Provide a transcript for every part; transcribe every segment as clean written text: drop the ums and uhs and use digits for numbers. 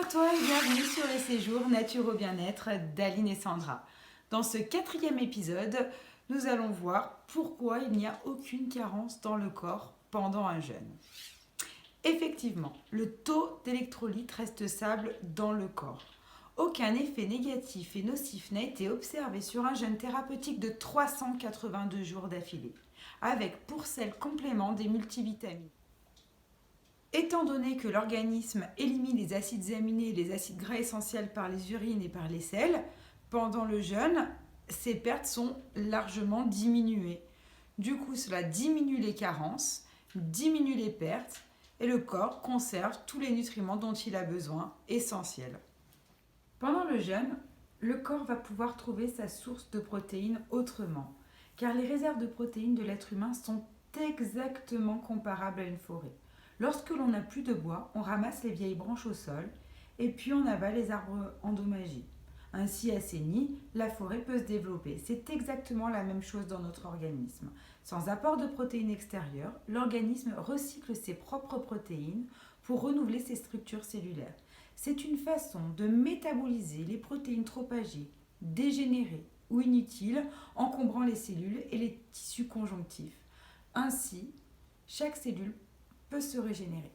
à toi et bienvenue sur les séjours Nature au bien-être d'Aline et Sandra. Dans ce 4e épisode, nous allons voir pourquoi il n'y a aucune carence dans le corps pendant un jeûne. Effectivement, le taux d'électrolytes reste stable dans le corps. Aucun effet négatif et nocif n'a été observé sur un jeûne thérapeutique de 382 jours d'affilée, avec pour sel complément des multivitamines. Étant donné que l'organisme élimine les acides aminés et les acides gras essentiels par les urines et par les selles, pendant le jeûne, ces pertes sont largement diminuées. Du coup, cela diminue les carences, diminue les pertes et le corps conserve tous les nutriments dont il a besoin, essentiels. Pendant le jeûne, le corps va pouvoir trouver sa source de protéines autrement, car les réserves de protéines de l'être humain sont exactement comparables à une forêt. Lorsque l'on n'a plus de bois, on ramasse les vieilles branches au sol et puis on avale les arbres endommagés. Ainsi assainie, la forêt peut se développer. C'est exactement la même chose dans notre organisme. Sans apport de protéines extérieures, l'organisme recycle ses propres protéines pour renouveler ses structures cellulaires. C'est une façon de métaboliser les protéines trop âgées, dégénérées ou inutiles, encombrant les cellules et les tissus conjonctifs. Ainsi, chaque cellule peut se régénérer.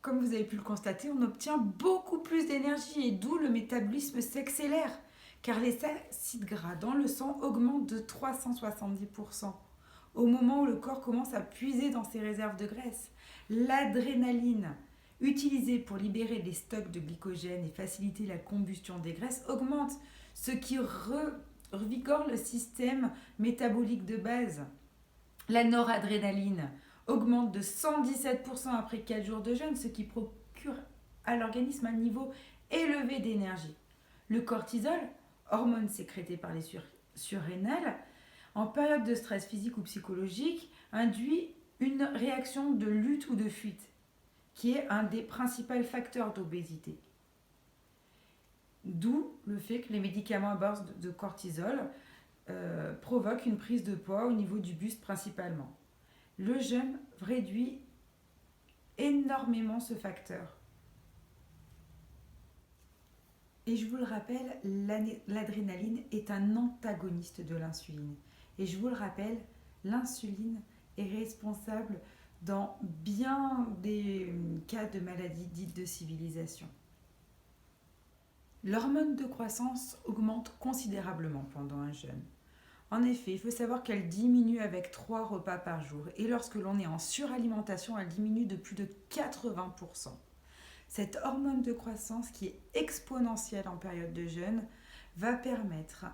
Comme vous avez pu le constater, on obtient beaucoup plus d'énergie et d'où le métabolisme s'accélère, car les acides gras dans le sang augmentent de 370% au moment où le corps commence à puiser dans ses réserves de graisse. L'adrénaline, utilisée pour libérer les stocks de glycogène et faciliter la combustion des graisses, augmente, ce qui revigore le système métabolique de base. La noradrénaline augmente de 117% après 4 jours de jeûne, ce qui procure à l'organisme un niveau élevé d'énergie. Le cortisol, hormone sécrétée par les surrénales, en période de stress physique ou psychologique, induit une réaction de lutte ou de fuite, qui est un des principaux facteurs d'obésité. D'où le fait que les médicaments à base de cortisol provoquent une prise de poids au niveau du buste principalement. Le jeûne réduit énormément ce facteur. Et je vous le rappelle, l'adrénaline est un antagoniste de l'insuline. Et je vous le rappelle, l'insuline est responsable dans bien des cas de maladies dites de civilisation. L'hormone de croissance augmente considérablement pendant un jeûne. En effet, il faut savoir qu'elle diminue avec 3 repas par jour et lorsque l'on est en suralimentation, elle diminue de plus de 80%. Cette hormone de croissance qui est exponentielle en période de jeûne va permettre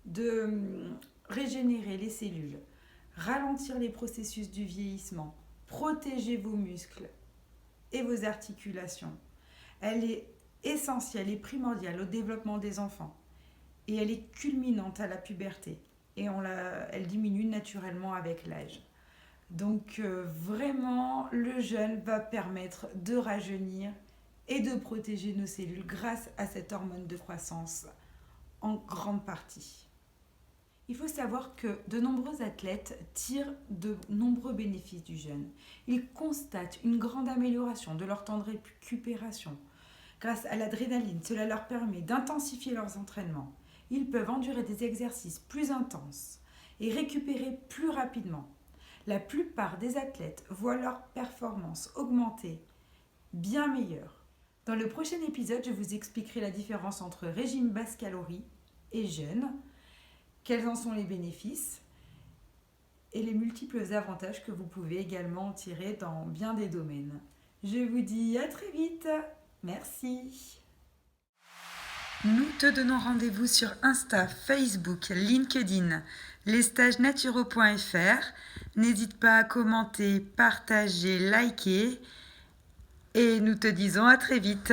de régénérer les cellules, ralentir les processus du vieillissement, protéger vos muscles et vos articulations. Elle est essentielle et primordiale au développement des enfants et elle est culminante à la puberté. Et elle diminue naturellement avec l'âge. Donc vraiment, le jeûne va permettre de rajeunir et de protéger nos cellules grâce à cette hormone de croissance en grande partie. Il faut savoir que de nombreux athlètes tirent de nombreux bénéfices du jeûne. Ils constatent une grande amélioration de leur temps de récupération. Grâce à l'adrénaline, cela leur permet d'intensifier leurs entraînements. Ils peuvent endurer des exercices plus intenses et récupérer plus rapidement. La plupart des athlètes voient leur performance augmenter, bien meilleure. Dans le prochain épisode, je vous expliquerai la différence entre régime basse calorie et jeûne, quels en sont les bénéfices et les multiples avantages que vous pouvez également tirer dans bien des domaines. Je vous dis à très vite. Merci. Nous te donnons rendez-vous sur Insta, Facebook, LinkedIn, lesstagesnaturaux.fr. N'hésite pas à commenter, partager, liker et nous te disons à très vite.